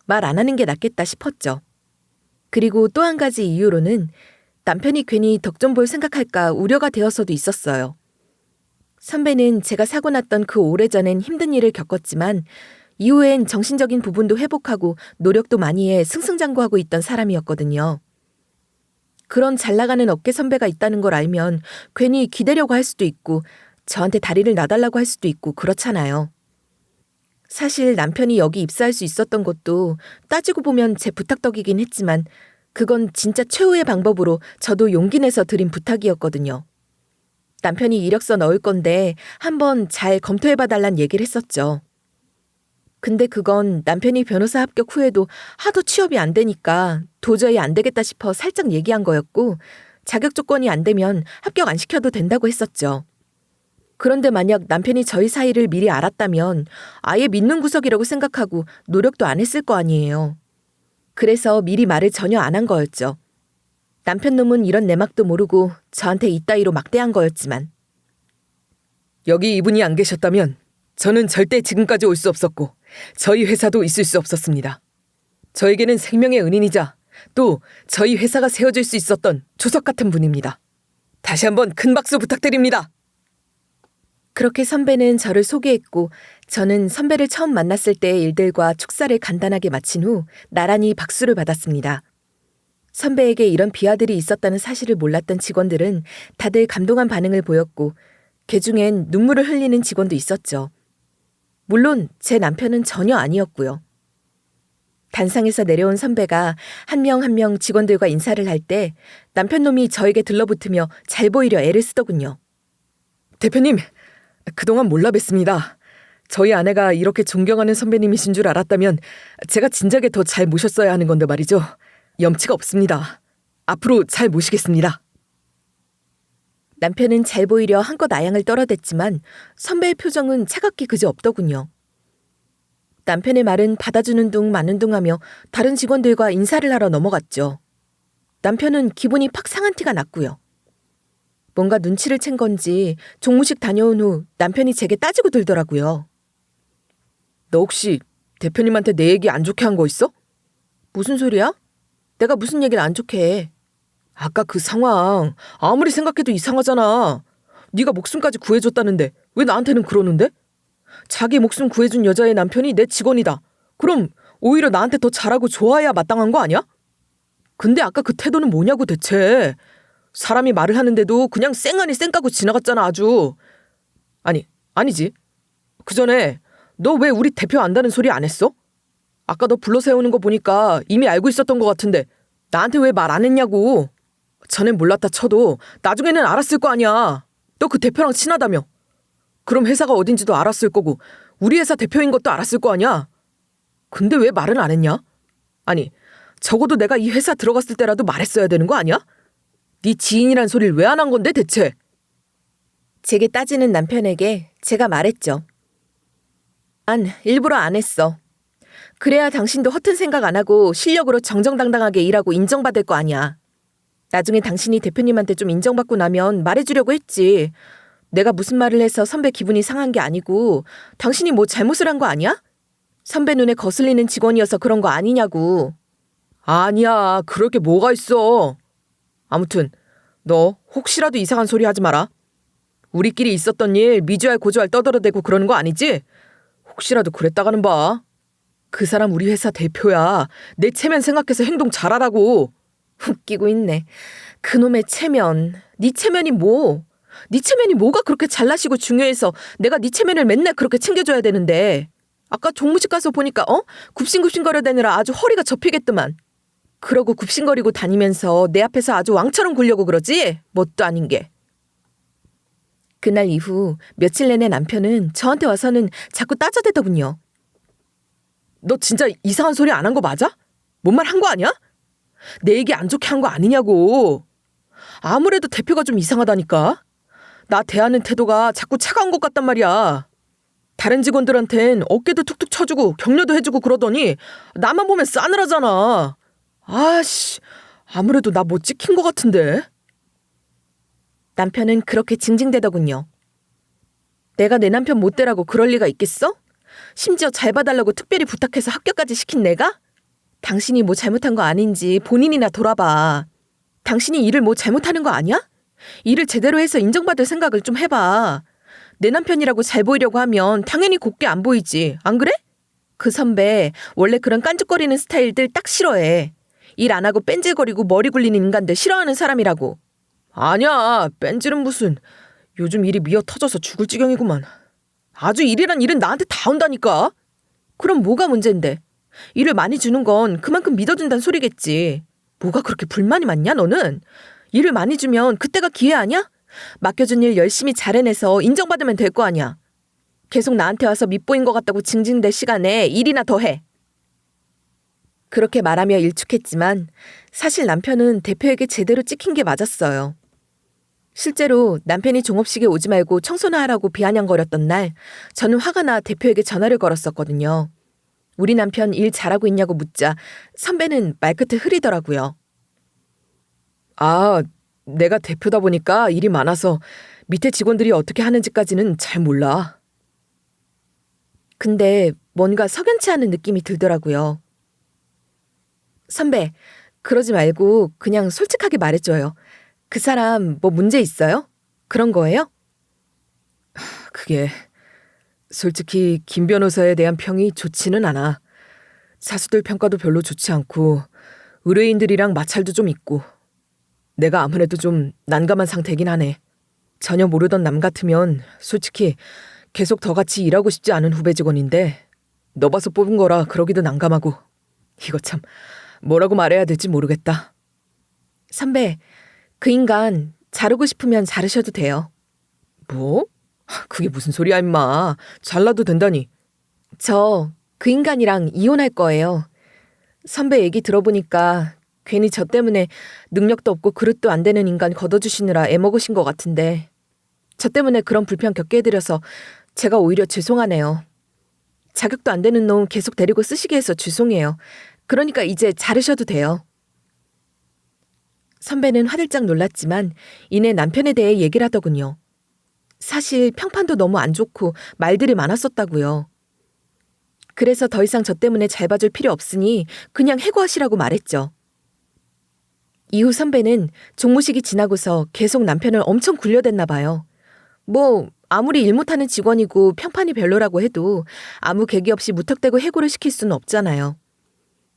말 안 하는 게 낫겠다 싶었죠. 그리고 또 한 가지 이유로는 남편이 괜히 덕 좀 볼 생각할까 우려가 되어서도 있었어요. 선배는 제가 사고 났던 그 오래전엔 힘든 일을 겪었지만 이후엔 정신적인 부분도 회복하고 노력도 많이 해 승승장구하고 있던 사람이었거든요. 그런 잘 나가는 업계 선배가 있다는 걸 알면 괜히 기대려고 할 수도 있고 저한테 다리를 놔달라고 할 수도 있고 그렇잖아요. 사실 남편이 여기 입사할 수 있었던 것도 따지고 보면 제 부탁덕이긴 했지만 그건 진짜 최후의 방법으로 저도 용기 내서 드린 부탁이었거든요. 남편이 이력서 넣을 건데 한번 잘 검토해봐달란 얘기를 했었죠. 근데 그건 남편이 변호사 합격 후에도 하도 취업이 안 되니까 도저히 안 되겠다 싶어 살짝 얘기한 거였고 자격 조건이 안 되면 합격 안 시켜도 된다고 했었죠. 그런데 만약 남편이 저희 사이를 미리 알았다면 아예 믿는 구석이라고 생각하고 노력도 안 했을 거 아니에요. 그래서 미리 말을 전혀 안 한 거였죠. 남편 놈은 이런 내막도 모르고 저한테 이따위로 막대한 거였지만. 여기 이분이 안 계셨다면 저는 절대 지금까지 올 수 없었고 저희 회사도 있을 수 없었습니다. 저에게는 생명의 은인이자 또 저희 회사가 세워질 수 있었던 조석 같은 분입니다. 다시 한번 큰 박수 부탁드립니다. 그렇게 선배는 저를 소개했고 저는 선배를 처음 만났을 때의 일들과 축사를 간단하게 마친 후 나란히 박수를 받았습니다. 선배에게 이런 비하들이 있었다는 사실을 몰랐던 직원들은 다들 감동한 반응을 보였고 그중엔 눈물을 흘리는 직원도 있었죠. 물론 제 남편은 전혀 아니었고요. 단상에서 내려온 선배가 한 명 한 명 직원들과 인사를 할 때 남편 놈이 저에게 들러붙으며 잘 보이려 애를 쓰더군요. 대표님, 그동안 몰라 뵀습니다. 저희 아내가 이렇게 존경하는 선배님이신 줄 알았다면 제가 진작에 더 잘 모셨어야 하는 건데 말이죠. 염치가 없습니다. 앞으로 잘 모시겠습니다. 남편은 잘 보이려 한껏 아양을 떨어댔지만 선배의 표정은 차갑기 그지 없더군요. 남편의 말은 받아주는 둥 마는 둥 하며 다른 직원들과 인사를 하러 넘어갔죠. 남편은 기분이 팍 상한 티가 났고요. 뭔가 눈치를 챈 건지 종무식 다녀온 후 남편이 제게 따지고 들더라고요. 너 혹시 대표님한테 내 얘기 안 좋게 한 거 있어? 무슨 소리야? 내가 무슨 얘기를 안 좋게 해? 아까 그 상황 아무리 생각해도 이상하잖아. 네가 목숨까지 구해줬다는데 왜 나한테는 그러는데? 자기 목숨 구해준 여자의 남편이 내 직원이다. 그럼 오히려 나한테 더 잘하고 좋아해야 마땅한 거 아니야? 근데 아까 그 태도는 뭐냐고 대체. 사람이 말을 하는데도 그냥 쌩 아니 쌩 까고 지나갔잖아 아주. 아니지. 그 전에 너 왜 우리 대표 안다는 소리 안 했어? 아까 너 불러 세우는 거 보니까 이미 알고 있었던 것 같은데 나한테 왜 말 안 했냐고. 전엔 몰랐다 쳐도 나중에는 알았을 거 아니야. 너 그 대표랑 친하다며. 그럼 회사가 어딘지도 알았을 거고 우리 회사 대표인 것도 알았을 거 아니야. 근데 왜 말은 안 했냐? 적어도 내가 이 회사 들어갔을 때라도 말했어야 되는 거 아니야? 네 지인이란 소리를 왜 안 한 건데 대체? 제게 따지는 남편에게 제가 말했죠. 일부러 안 했어. 그래야 당신도 허튼 생각 안 하고 실력으로 정정당당하게 일하고 인정받을 거 아니야. 나중에 당신이 대표님한테 좀 인정받고 나면 말해주려고 했지. 내가 무슨 말을 해서 선배 기분이 상한 게 아니고 당신이 뭐 잘못을 한 거 아니야? 선배 눈에 거슬리는 직원이어서 그런 거 아니냐고. 아니야, 그럴 게 뭐가 있어. 아무튼 너 혹시라도 이상한 소리 하지 마라. 우리끼리 있었던 일 미주알 고주알 떠들어대고 그러는 거 아니지? 혹시라도 그랬다가는 봐. 그 사람 우리 회사 대표야. 내 체면 생각해서 행동 잘하라고. 웃기고 있네. 그놈의 체면. 네 체면이 뭐? 네 체면이 뭐가 그렇게 잘나시고 중요해서 내가 네 체면을 맨날 그렇게 챙겨줘야 되는데. 아까 종무실 가서 보니까 굽신굽신거려대느라 아주 허리가 접히겠더만. 그러고 굽신거리고 다니면서 내 앞에서 아주 왕처럼 굴려고 그러지? 뭣도 아닌 게. 그날 이후 며칠 내내 남편은 저한테 와서는 자꾸 따져대더군요. 너 진짜 이상한 소리 안 한 거 맞아? 뭔 말 한 거 아니야? 내 얘기 안 좋게 한 거 아니냐고. 아무래도 대표가 좀 이상하다니까. 나 대하는 태도가 자꾸 차가운 것 같단 말이야. 다른 직원들한텐 어깨도 툭툭 쳐주고 격려도 해주고 그러더니 나만 보면 싸늘하잖아. 아씨, 아무래도 나 못 지킨 것 같은데. 남편은 그렇게 징징대더군요. 내가 내 남편 못 되라고 그럴 리가 있겠어? 심지어 잘 봐달라고 특별히 부탁해서 합격까지 시킨 내가? 당신이 뭐 잘못한 거 아닌지 본인이나 돌아봐. 당신이 일을 뭐 잘못하는 거 아니야? 일을 제대로 해서 인정받을 생각을 좀 해봐. 내 남편이라고 잘 보이려고 하면 당연히 곱게 안 보이지. 안 그래? 그 선배 원래 그런 깐죽거리는 스타일들 딱 싫어해. 일 안 하고 뺀질거리고 머리 굴리는 인간들 싫어하는 사람이라고. 아니야, 뺀질은 무슨. 요즘 일이 미어 터져서 죽을 지경이구만. 아주 일이란 일은 나한테 다 온다니까. 그럼 뭐가 문제인데? 일을 많이 주는 건 그만큼 믿어준다는 소리겠지. 뭐가 그렇게 불만이 많냐 너는? 일을 많이 주면 그때가 기회 아니야? 맡겨준 일 열심히 잘 해내서 인정받으면 될 거 아니야. 계속 나한테 와서 밉보인 것 같다고 징징댈 시간에 일이나 더 해. 그렇게 말하며 일축했지만 사실 남편은 대표에게 제대로 찍힌 게 맞았어요. 실제로 남편이 종업식에 오지 말고 청소나 하라고 비아냥거렸던 날 저는 화가 나 대표에게 전화를 걸었었거든요. 우리 남편 일 잘하고 있냐고 묻자 선배는 말끝을 흐리더라고요. 내가 대표다 보니까 일이 많아서 밑에 직원들이 어떻게 하는지까지는 잘 몰라. 근데 뭔가 석연치 않은 느낌이 들더라고요. 선배, 그러지 말고 그냥 솔직하게 말해줘요. 그 사람 뭐 문제 있어요? 그런 거예요? 그게 솔직히 김 변호사에 대한 평이 좋지는 않아. 사수들 평가도 별로 좋지 않고 의뢰인들이랑 마찰도 좀 있고. 내가 아무래도 좀 난감한 상태긴 하네. 전혀 모르던 남 같으면 솔직히 계속 더 같이 일하고 싶지 않은 후배 직원인데 너 봐서 뽑은 거라 그러기도 난감하고. 이거 참 뭐라고 말해야 될지 모르겠다. 선배, 그 인간 자르고 싶으면 자르셔도 돼요. 뭐? 그게 무슨 소리야 임마. 잘라도 된다니. 저 그 인간이랑 이혼할 거예요. 선배 얘기 들어보니까 괜히 저 때문에 능력도 없고 그릇도 안 되는 인간 걷어주시느라 애먹으신 것 같은데 저 때문에 그런 불편 겪게 해드려서 제가 오히려 죄송하네요. 자격도 안 되는 놈 계속 데리고 쓰시게 해서 죄송해요. 그러니까 이제 자르셔도 돼요. 선배는 화들짝 놀랐지만 이내 남편에 대해 얘기를 하더군요. 사실 평판도 너무 안 좋고 말들이 많았었다고요. 그래서 더 이상 저 때문에 잘 봐줄 필요 없으니 그냥 해고하시라고 말했죠. 이후 선배는 종무식이 지나고서 계속 남편을 엄청 굴려댔나 봐요. 뭐 아무리 일 못하는 직원이고 평판이 별로라고 해도 아무 계기 없이 무턱대고 해고를 시킬 수는 없잖아요.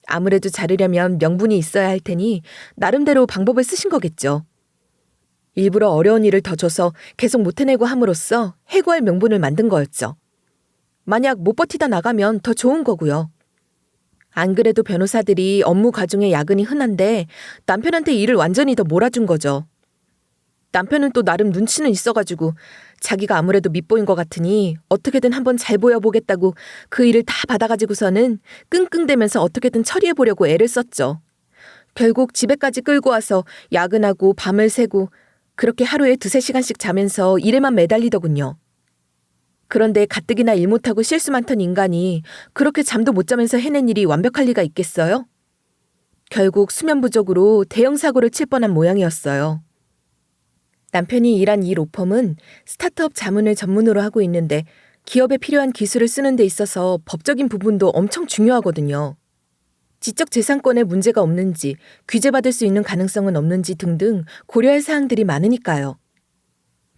아무래도 자르려면 명분이 있어야 할 테니 나름대로 방법을 쓰신 거겠죠. 일부러 어려운 일을 더 줘서 계속 못 해내고 함으로써 해고할 명분을 만든 거였죠. 만약 못 버티다 나가면 더 좋은 거고요. 안 그래도 변호사들이 업무 과중에 야근이 흔한데 남편한테 일을 완전히 더 몰아준 거죠. 남편은 또 나름 눈치는 있어가지고 자기가 아무래도 밉보인 것 같으니 어떻게든 한번 잘 보여보겠다고 그 일을 다 받아가지고서는 끙끙대면서 어떻게든 처리해보려고 애를 썼죠. 결국 집에까지 끌고 와서 야근하고 밤을 새고 그렇게 하루에 2-3시간씩 자면서 일에만 매달리더군요. 그런데 가뜩이나 일 못하고 실수 많던 인간이 그렇게 잠도 못 자면서 해낸 일이 완벽할 리가 있겠어요? 결국 수면 부족으로 대형 사고를 칠 뻔한 모양이었어요. 남편이 일한 이 로펌은 스타트업 자문을 전문으로 하고 있는데 기업에 필요한 기술을 쓰는 데 있어서 법적인 부분도 엄청 중요하거든요. 지적재산권에 문제가 없는지, 규제받을 수 있는 가능성은 없는지 등등 고려할 사항들이 많으니까요.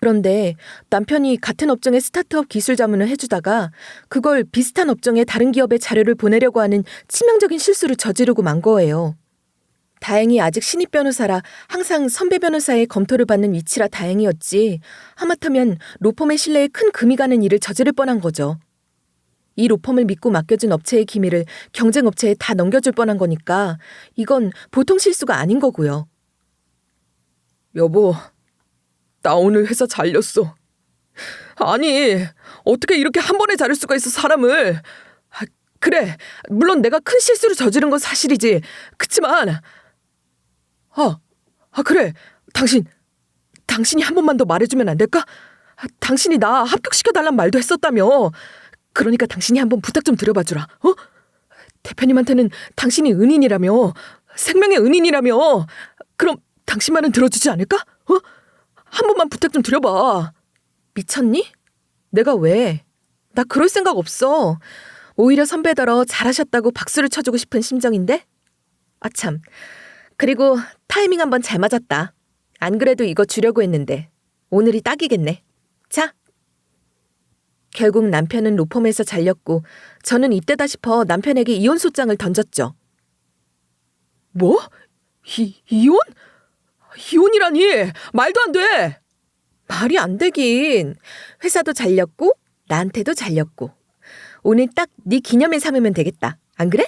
그런데 남편이 같은 업종의 스타트업 기술 자문을 해주다가 그걸 비슷한 업종의 다른 기업에 자료를 보내려고 하는 치명적인 실수를 저지르고 만 거예요. 다행히 아직 신입 변호사라 항상 선배 변호사의 검토를 받는 위치라 다행이었지 하마터면 로펌의 신뢰에 큰 금이 가는 일을 저지를 뻔한 거죠. 이 로펌을 믿고 맡겨준 업체의 기밀을 경쟁 업체에 다 넘겨줄 뻔한 거니까 이건 보통 실수가 아닌 거고요. 여보, 나 오늘 회사 잘렸어. 아니, 어떻게 이렇게 한 번에 자를 수가 있어, 사람을. 그래, 물론 내가 큰 실수를 저지른 건 사실이지. 그치만 그래. 당신이 한 번만 더 말해주면 안 될까? 당신이 나 합격시켜달란 말도 했었다며. 그러니까 당신이 한번 부탁 좀 드려봐주라. 대표님한테는 당신이 은인이라며. 생명의 은인이라며. 그럼 당신만은 들어주지 않을까? 한 번만 부탁 좀 드려봐. 미쳤니? 내가 왜? 나 그럴 생각 없어. 오히려 선배더러 잘하셨다고 박수를 쳐주고 싶은 심정인데? 아참. 그리고 타이밍 한번 잘 맞았다. 안 그래도 이거 주려고 했는데 오늘이 딱이겠네. 자. 결국 남편은 로펌에서 잘렸고 저는 이때다 싶어 남편에게 이혼 소장을 던졌죠. 뭐? 이혼? 이혼이라니? 말도 안 돼! 말이 안 되긴. 회사도 잘렸고 나한테도 잘렸고. 오늘 딱 네 기념일 삼으면 되겠다. 안 그래?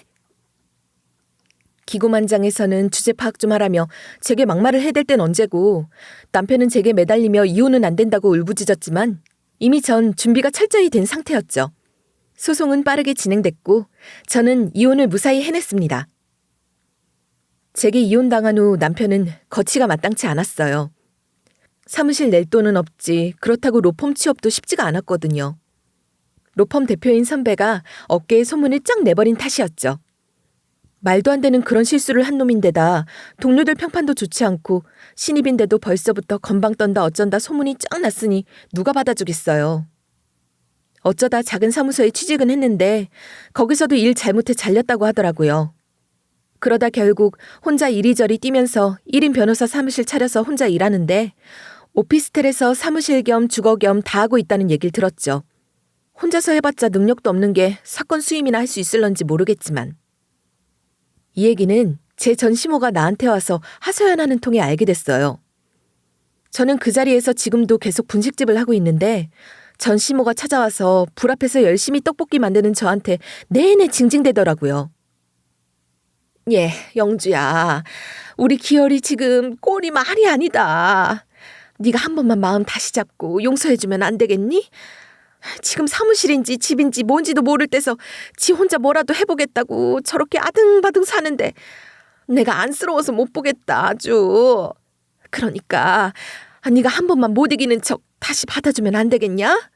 기고만장에서는 주제 파악 좀 하라며 제게 막말을 해댈 땐 언제고 남편은 제게 매달리며 이혼은 안 된다고 울부짖었지만 이미 전 준비가 철저히 된 상태였죠. 소송은 빠르게 진행됐고 저는 이혼을 무사히 해냈습니다. 제게 이혼당한 후 남편은 거치가 마땅치 않았어요. 사무실 낼 돈은 없지 그렇다고 로펌 취업도 쉽지가 않았거든요. 로펌 대표인 선배가 업계에 소문을 쫙 내버린 탓이었죠. 말도 안 되는 그런 실수를 한 놈인데다 동료들 평판도 좋지 않고 신입인데도 벌써부터 건방 떤다 어쩐다 소문이 쫙 났으니 누가 받아주겠어요. 어쩌다 작은 사무소에 취직은 했는데 거기서도 일 잘못해 잘렸다고 하더라고요. 그러다 결국 혼자 이리저리 뛰면서 1인 변호사 사무실 차려서 혼자 일하는데 오피스텔에서 사무실 겸 주거 겸 다 하고 있다는 얘기를 들었죠. 혼자서 해봤자 능력도 없는 게 사건 수임이나 할 수 있을런지 모르겠지만. 이 얘기는 제 전 시모가 나한테 와서 하소연하는 통에 알게 됐어요. 저는 그 자리에서 지금도 계속 분식집을 하고 있는데 전 시모가 찾아와서 불 앞에서 열심히 떡볶이 만드는 저한테 내내 징징대더라고요. 예, 영주야. 우리 기열이 지금 꼴이 말이 아니다. 네가 한 번만 마음 다시 잡고 용서해주면 안 되겠니? 지금 사무실인지 집인지 뭔지도 모를 때서 지 혼자 뭐라도 해보겠다고 저렇게 아등바등 사는데 내가 안쓰러워서 못 보겠다 아주. 그러니까 네가 한 번만 못 이기는 척 다시 받아주면 안 되겠냐?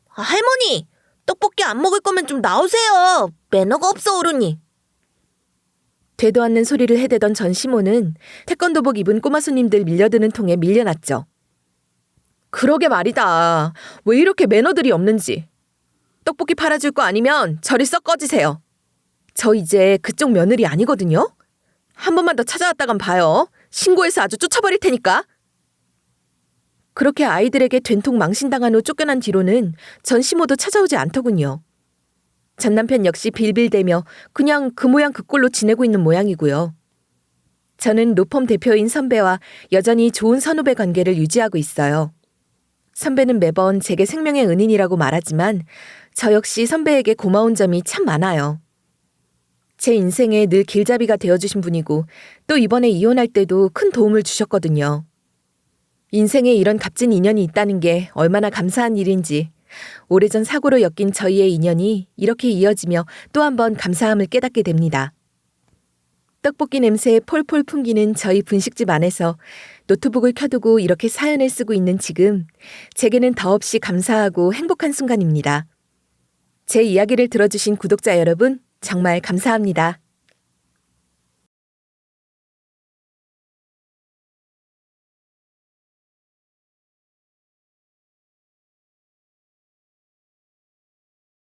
할머니, 떡볶이 안 먹을 거면 좀 나오세요. 매너가 없어 어른이. 되도 않는 소리를 해대던 전 시모는 태권도복 입은 꼬마 손님들 밀려드는 통에 밀려났죠. 그러게 말이다. 왜 이렇게 매너들이 없는지. 떡볶이 팔아줄 거 아니면 저리 썩 꺼지세요. 저 이제 그쪽 며느리 아니거든요. 한 번만 더 찾아왔다간 봐요. 신고해서 아주 쫓아버릴 테니까. 그렇게 아이들에게 된통 망신당한 후 쫓겨난 뒤로는 전 시모도 찾아오지 않더군요. 전 남편 역시 빌빌대며 그냥 그 모양 그 꼴로 지내고 있는 모양이고요. 저는 로펌 대표인 선배와 여전히 좋은 선후배 관계를 유지하고 있어요. 선배는 매번 제게 생명의 은인이라고 말하지만 저 역시 선배에게 고마운 점이 참 많아요. 제 인생에 늘 길잡이가 되어주신 분이고 또 이번에 이혼할 때도 큰 도움을 주셨거든요. 인생에 이런 값진 인연이 있다는 게 얼마나 감사한 일인지 오래전 사고로 엮인 저희의 인연이 이렇게 이어지며 또 한 번 감사함을 깨닫게 됩니다. 떡볶이 냄새에 폴폴 풍기는 저희 분식집 안에서 노트북을 켜두고 이렇게 사연을 쓰고 있는 지금 제게는 더없이 감사하고 행복한 순간입니다. 제 이야기를 들어주신 구독자 여러분 정말 감사합니다.